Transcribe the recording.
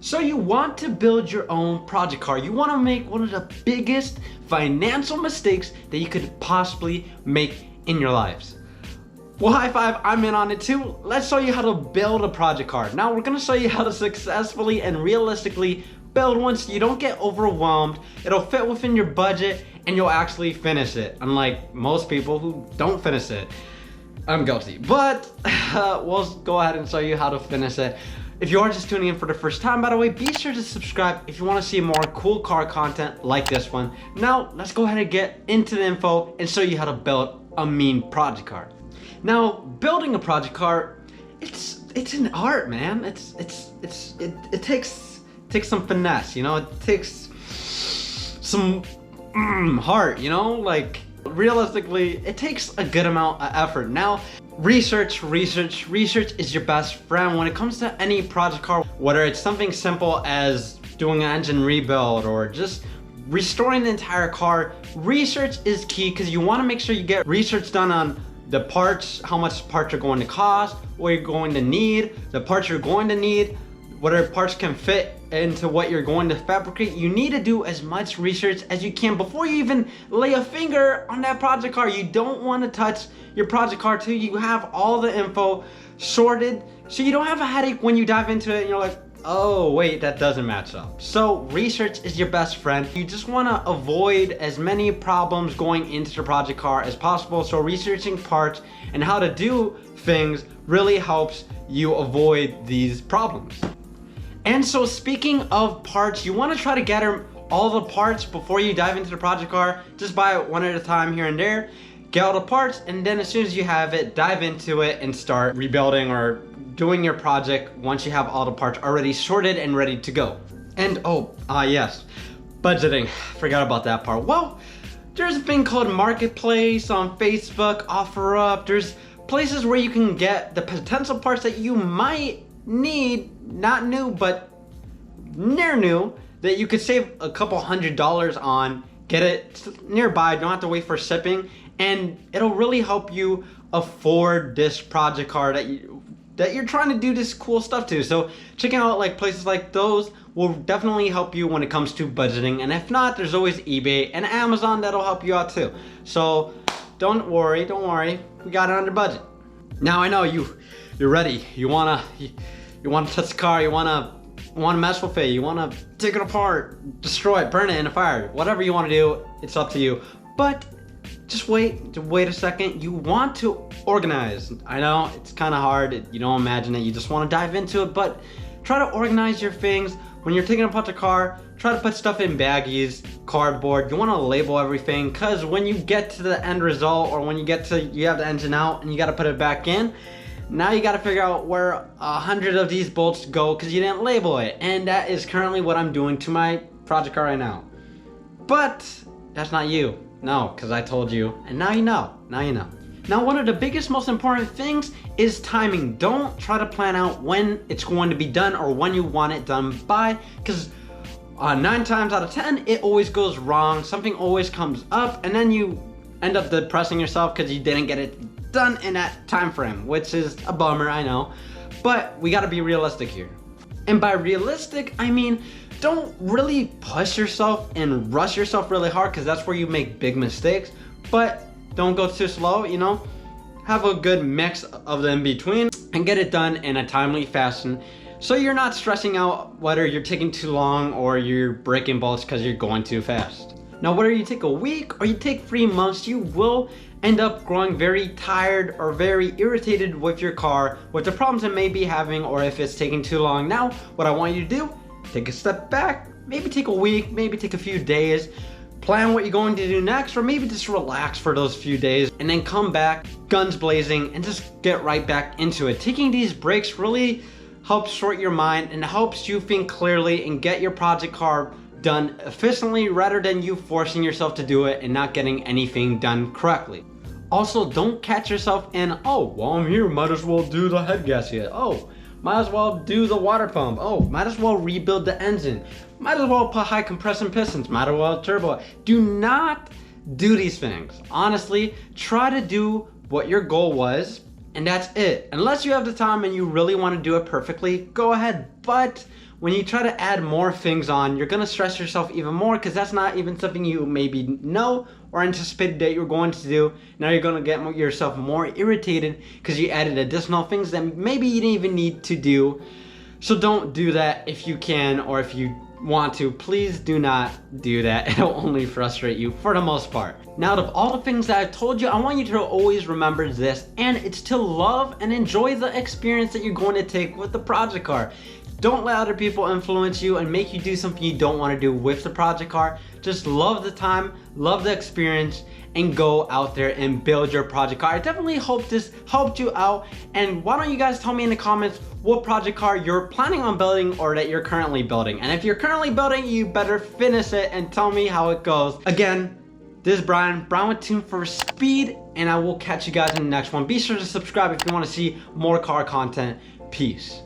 So you want to build your own project car. You want to make one of the biggest financial mistakes that you could possibly make in your lives. Well, high five, I'm in on it too. Let's show you how to build a project car. Now we're gonna show you how to successfully and realistically build one so you don't get overwhelmed. It'll fit within your budget and you'll actually finish it. Unlike most people who don't finish it. I'm guilty, but we'll go ahead and show you how to finish it. If you are just tuning in for the first time, by the way, be sure to subscribe if you want to see more cool car content like this one. Now, let's go ahead and get into the info and show you how to build a mean project car. Now, building a project car, it's an art, man. It takes some finesse, you know. It takes some heart, you know. Like realistically, it takes a good amount of effort. Now, research is your best friend when it comes to any project car, whether it's something simple as doing an engine rebuild or just restoring the entire car. Research is key because you want to make sure you get research done on the parts, how much parts are going to cost, what you're going to need, the parts you're going to need, whether parts can fit into what you're going to fabricate. You need to do as much research as you can before you even lay a finger on that project car. You don't want to touch your project car till you have all the info sorted, so you don't have a headache when you dive into it and you're like, oh wait, that doesn't match up. So research is your best friend. You just want to avoid as many problems going into the project car as possible. So researching parts and how to do things really helps you avoid these problems. And so speaking of parts, you want to try to gather all the parts before you dive into the project car. Just buy it one at a time here and there. Get all the parts, and then as soon as you have it, dive into it and start rebuilding or doing your project once you have all the parts already sorted and ready to go. And yes, budgeting. Forgot about that part. Well, there's a thing called Marketplace on Facebook, OfferUp. There's places where you can get the potential parts that you might need, not new, but near new, that you could save a couple $100s on. Get it nearby, don't have to wait for shipping, and it'll really help you afford this project car that you're trying to do this cool stuff to. So checking out like places like those will definitely help you when it comes to budgeting. And if not, there's always eBay and Amazon that'll help you out too. So don't worry, we got it under budget. Now I know you're ready. You wanna touch the car, you wanna mess with it, you wanna take it apart, destroy it, burn it in a fire, whatever you wanna do, it's up to you. But just wait a second. You want to organize. I know it's kind of hard. You don't imagine it. You just want to dive into it, but try to organize your things. When you're taking apart the car, try to put stuff in baggies, cardboard. You want to label everything, because when you get to the end result, or when you have the engine out and you got to put it back in, now you got to figure out where 100 of these bolts go because you didn't label it. And that is currently what I'm doing to my project car right now. But that's not you. No, because I told you, and now you know. Now, one of the biggest, most important things is timing. Don't try to plan out when it's going to be done or when you want it done by, because 9 times out of 10, it always goes wrong. Something always comes up, and then you end up depressing yourself because you didn't get it done in that time frame, which is a bummer, I know. But we got to be realistic here. And by realistic, I mean, don't really push yourself and rush yourself really hard, because that's where you make big mistakes. But don't go too slow, you know. Have a good mix of the in-between and get it done in a timely fashion, so you're not stressing out whether you're taking too long or you're breaking bolts because you're going too fast. Now, whether you take a week or you take 3 months, you will end up growing very tired or very irritated with your car, with the problems it may be having, or if it's taking too long. Now, what I want you to do, take a step back, maybe take a week, maybe take a few days, plan what you're going to do next, or maybe just relax for those few days and then come back guns blazing and just get right back into it. Taking these breaks really helps sort your mind and helps you think clearly and get your project car done efficiently, rather than you forcing yourself to do it and not getting anything done correctly. Also, don't catch yourself in, oh, well, I'm here, might as well do the head gasket. Oh, might as well do the water pump. Oh, might as well rebuild the engine. Might as well put high compression pistons. Might as well turbo. Do not do these things. Honestly, try to do what your goal was and that's it. Unless you have the time and you really want to do it perfectly, go ahead. But when you try to add more things on, you're gonna stress yourself even more, because that's not even something you maybe know or anticipated that you're going to do. Now you're gonna get yourself more irritated because you added additional things that maybe you didn't even need to do. So don't do that if you can, or if you want to, please do not do that. It'll only frustrate you for the most part. Now, out of all the things that I've told you, I want you to always remember this, and it's to love and enjoy the experience that you're going to take with the project car. Don't let other people influence you and make you do something you don't want to do with the project car. Just love the time, love the experience, and go out there and build your project car. I definitely hope this helped you out. And why don't you guys tell me in the comments what project car you're planning on building or that you're currently building. And if you're currently building, you better finish it and tell me how it goes. Again, this is Brian with Tune for Speed, and I will catch you guys in the next one. Be sure to subscribe if you want to see more car content. Peace.